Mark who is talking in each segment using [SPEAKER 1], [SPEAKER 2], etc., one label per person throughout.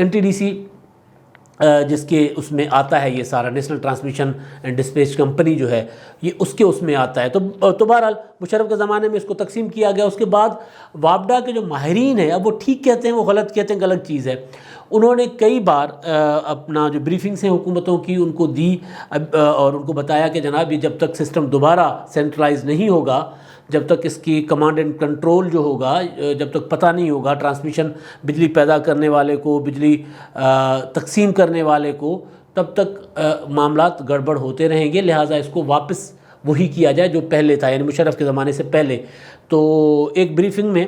[SPEAKER 1] NTDC جس کے اس میں آتا ہے یہ سارا national transmission and dispatch company جو ہے یہ اس میں آتا ہے. تو بہرحال مشرف کے زمانے میں اس کو تقسیم کیا گیا. اس کے بعد وابڈا کے جو ماہرین ہیں اب وہ ٹھیک کہتے ہیں وہ غلط کہتے ہیں کہ غلط چیز ہے. انہوں نے کئی بار اپنا جو بریفنگس ہیں حکومتوں کی ان کو دی اور ان کو بتایا کہ جناب یہ جب تک سسٹم دوبارہ سینٹرلائز نہیں ہوگا, جب تک اس کی کمانڈ اینڈ کنٹرول جو ہوگا, جب تک پتہ نہیں ہوگا ٹرانسمیشن بجلی پیدا کرنے والے کو, بجلی تقسیم کرنے والے کو, تب تک معاملات گڑبڑ ہوتے رہیں گے. لہٰذا اس کو واپس وہی کیا جائے جو پہلے تھا, یعنی مشرف کے زمانے سے پہلے. تو ایک بریفنگ میں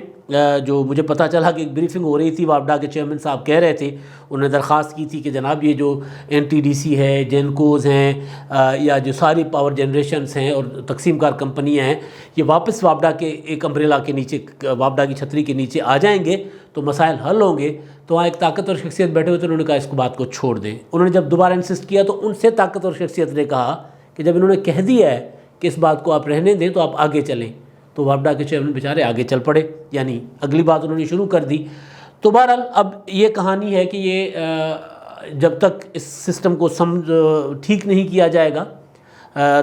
[SPEAKER 1] جو مجھے پتہ چلا کہ ایک بریفنگ ہو رہی تھی, وابڈا کے چیئرمین صاحب کہہ رہے تھے, انہوں نے درخواست کی تھی کہ جناب یہ جو NTDC ہے, جینکوز ہیں, یا جو ساری پاور جنریشنز ہیں اور تقسیم کار کمپنیاں ہیں, یہ واپس وابڈا کے ایک امبریلا کے نیچے, وابڈا کی چھتری کے نیچے آ جائیں گے تو مسائل حل ہوں گے. تو وہاں ایک طاقتور شخصیت بیٹھے ہوئے تھے, انہوں نے کہا اس کو بات کو چھوڑ دیں. انہوں نے جب دوبارہ انسسٹ کیا تو ان سے طاقتور شخصیت نے کہا کہ جب انہوں نے کہہ دیا ہے کہ اس بات کو آپ رہنے دیں تو آپ آگے چلیں. تو وابڈا کے چیئرمین بیچارے آگے چل پڑے, یعنی اگلی بات انہوں نے شروع کر دی. تو بہرحال اب یہ کہانی ہے کہ یہ جب تک اس سسٹم کو ٹھیک نہیں کیا جائے گا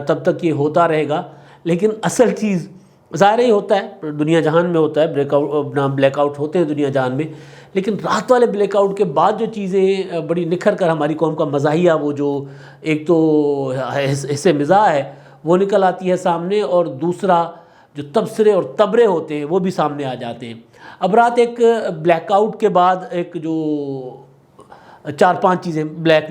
[SPEAKER 1] تب تک یہ ہوتا رہے گا. لیکن اصل چیز ظاہر ہی ہوتا ہے, دنیا جہان میں ہوتا ہے, بلیک آؤٹ ہوتے ہیں دنیا جہان میں, لیکن رات والے بلیک آؤٹ کے بعد جو چیزیں بڑی نکھر کر ہماری قوم کا مزاحیہ, وہ جو ایک تو حصے مزاح ہے وہ نکل آتی ہے سامنے, اور دوسرا جو تبصرے اور تبرے ہوتے ہیں وہ بھی سامنے آ جاتے ہیں. اب رات ایک بلیک آؤٹ کے بعد ایک جو 4-5 چیزیں, بلیک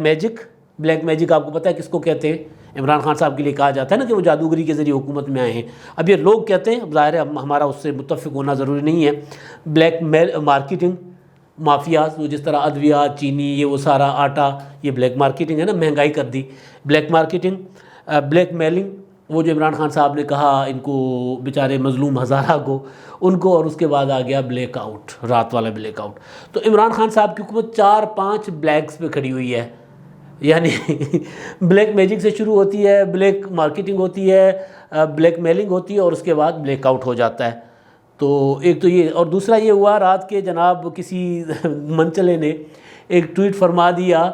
[SPEAKER 1] میجک آپ کو پتہ ہے کس کو کہتے ہیں؟ عمران خان صاحب کے لیے کہا جاتا ہے نا کہ وہ جادوگری کے ذریعے حکومت میں آئے ہیں. اب یہ لوگ کہتے ہیں, اب ظاہر ہے ہمارا اس سے متفق ہونا ضروری نہیں ہے. بلیک مارکیٹنگ مافیاز, وہ جس طرح ادویات, چینی, یہ وہ سارا آٹا, یہ بلیک مارکیٹنگ ہے نا, مہنگائی کر دی. بلیک مارکیٹنگ, بلیک میلنگ, وہ جو عمران خان صاحب نے کہا ان کو بیچارے مظلوم ہزارہ کو, ان کو, اور اس کے بعد آ گیا بلیک آؤٹ, رات والا بلیک آؤٹ. تو عمران خان صاحب کی حکومت 4-5 بلیکس پہ کھڑی ہوئی ہے, یعنی بلیک میجک سے شروع ہوتی ہے, بلیک مارکیٹنگ ہوتی ہے, بلیک میلنگ ہوتی ہے, اور اس کے بعد بلیک آؤٹ ہو جاتا ہے. تو ایک تو یہ, اور دوسرا یہ ہوا رات کے جناب کسی منچلے نے ایک ٹویٹ فرما دیا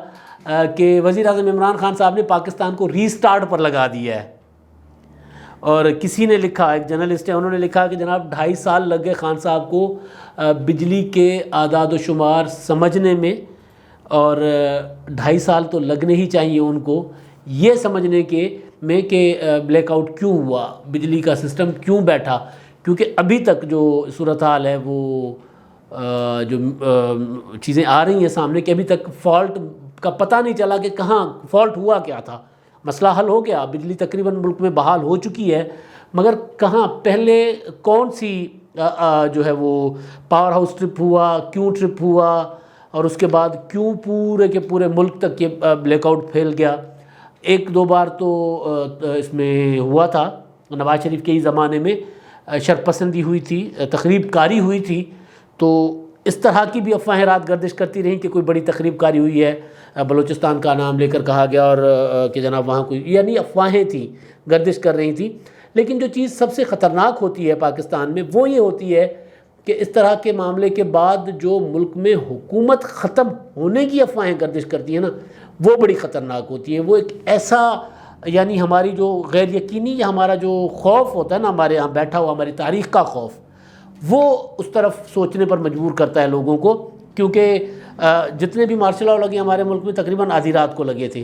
[SPEAKER 1] کہ وزیر اعظم عمران خان صاحب نے پاکستان کو ری سٹارٹ پر لگا دیا ہے. اور کسی نے لکھا, ایک جرنلسٹ ہے, انہوں نے لکھا کہ جناب 2.5 سال لگ گئے خان صاحب کو بجلی کے اعداد و شمار سمجھنے میں, اور 2.5 سال تو لگنے ہی چاہیے ان کو یہ سمجھنے میں کہ بلیک آؤٹ کیوں ہوا, بجلی کا سسٹم کیوں بیٹھا. کیونکہ ابھی تک جو صورتحال ہے وہ جو چیزیں آ رہی ہیں سامنے کہ ابھی تک فالٹ کا پتہ نہیں چلا کہ کہاں فالٹ ہوا کیا تھا. مسئلہ حل ہو گیا, بجلی تقریباً ملک میں بحال ہو چکی ہے, مگر کہاں پہلے کون سی جو ہے وہ پاور ہاؤس ٹرپ ہوا, کیوں ٹرپ ہوا, اور اس کے بعد کیوں پورے کے پورے ملک تک یہ بلیک آؤٹ پھیل گیا. 1-2 بار تو اس میں ہوا تھا, نواز شریف کے ہی زمانے میں شرپسندی ہوئی تھی, تخریب کاری ہوئی تھی. تو اس طرح کی بھی افواہیں رات گردش کرتی رہیں کہ کوئی بڑی تخریب کاری ہوئی ہے, بلوچستان کا نام لے کر کہا گیا, اور کہ جناب وہاں کوئی, یعنی افواہیں تھیں, گردش کر رہی تھیں. لیکن جو چیز سب سے خطرناک ہوتی ہے پاکستان میں وہ یہ ہوتی ہے کہ اس طرح کے معاملے کے بعد جو ملک میں حکومت ختم ہونے کی افواہیں گردش کرتی ہیں نا, وہ بڑی خطرناک ہوتی ہیں. وہ ایک ایسا, یعنی ہماری جو غیر یقینی یا ہمارا جو خوف ہوتا ہے نا ہمارے یہاں بیٹھا ہوا, ہماری تاریخ کا خوف, وہ اس طرف سوچنے پر مجبور کرتا ہے لوگوں کو. کیونکہ جتنے بھی مارشل لاء لگے ہمارے ملک میں تقریباً آدھی رات کو لگے تھے.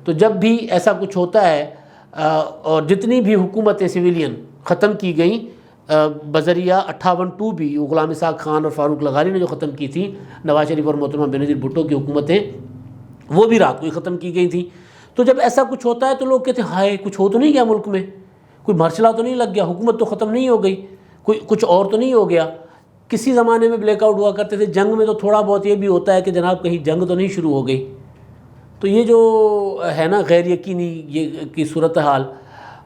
[SPEAKER 1] تو جب بھی ایسا کچھ ہوتا ہے, اور جتنی بھی حکومتیں سویلین ختم کی گئیں بذریعہ 58-2 بھی غلام اسحاق خان اور فاروق لغاری نے جو ختم کی تھی, نواز شریف اور محترمہ بینظیر بھٹو کی حکومتیں, وہ بھی رات کو ہی ختم کی گئی تھیں. تو جب ایسا کچھ ہوتا ہے تو لوگ کہتے ہیں ہائے کچھ ہو تو نہیں گیا ملک میں, کوئی مارشل لاء تو نہیں لگ گیا, حکومت تو ختم نہیں ہو گئی, کوئی کچھ اور تو نہیں ہو گیا. کسی زمانے میں بلیک آؤٹ ہوا کرتے تھے, جنگ میں تو تھوڑا بہت یہ بھی ہوتا ہے کہ جناب کہیں جنگ تو نہیں شروع ہو گئی. تو یہ جو ہے نا غیر یقینی یہ کی صورتحال,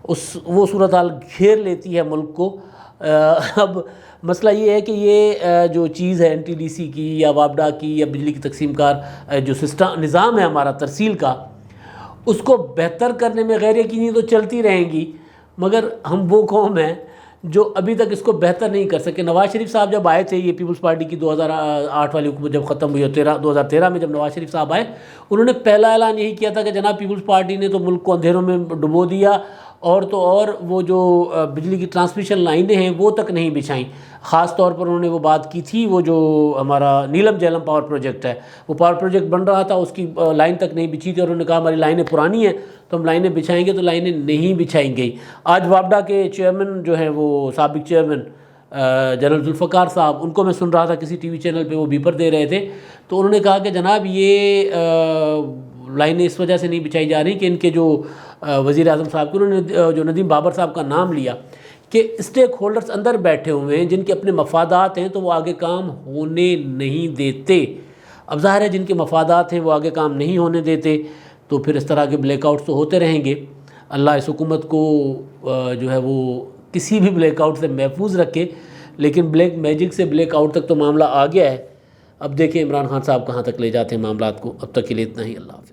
[SPEAKER 1] وہ صورتحال گھیر لیتی ہے ملک کو. اب مسئلہ یہ ہے کہ یہ جو چیز ہے NTDC کی یا وابڈا کی یا بجلی کی تقسیم کار جو نظام ہے ہمارا ترسیل کا, اس کو بہتر کرنے میں غیر یقینی تو چلتی رہیں گی, مگر ہم وہ قوم ہیں جو ابھی تک اس کو بہتر نہیں کر سکے. نواز شریف صاحب جب آئے تھے، یہ پیپلز پارٹی کی 2008 والی حکومت جب ختم ہوئی، 2013 میں جب نواز شریف صاحب آئے، انہوں نے پہلا اعلان یہی کیا تھا کہ جناب پیپلز پارٹی نے تو ملک کو اندھیروں میں ڈبو دیا، اور تو اور وہ جو بجلی کی ٹرانسمیشن لائنیں ہیں وہ تک نہیں بچھائیں. خاص طور پر انہوں نے وہ بات کی تھی، وہ جو ہمارا نیلم جہلم پاور پروجیکٹ ہے، وہ پاور پروجیکٹ بن رہا تھا، اس کی لائن تک نہیں بچھی تھی، اور انہوں نے کہا ہماری لائنیں پرانی ہیں تو ہم لائنیں بچھائیں گے، تو لائنیں نہیں بچھائیں گئی. آج واپڈا کے چیئرمین جو ہیں، وہ سابق چیئرمین جنرل ذوالفقار صاحب، ان کو میں سن رہا تھا کسی ٹی وی چینل پہ، وہ بیپر دے رہے تھے، تو انہوں نے کہا کہ جناب یہ لائنیں اس وجہ سے نہیں بچھائی جا رہی کہ ان کے جو وزیر اعظم صاحب کے، انہوں نے جو ندیم بابر صاحب کا نام لیا کہ اسٹیک ہولڈرز اندر بیٹھے ہوئے ہیں جن کے اپنے مفادات ہیں، تو وہ آگے کام ہونے نہیں دیتے. اب ظاہر ہے جن کے مفادات ہیں وہ آگے کام نہیں ہونے دیتے، تو پھر اس طرح کے بلیک آؤٹس تو ہوتے رہیں گے. اللہ اس حکومت کو جو ہے وہ کسی بھی بلیک آؤٹ سے محفوظ رکھے، لیکن بلیک میجک سے بلیک آؤٹ تک تو معاملہ آ گیا ہے. اب دیکھیں عمران خان صاحب کہاں تک لے جاتے ہیں معاملات کو. اب تک کے لیے اتنا ہی. اللہ حافظ.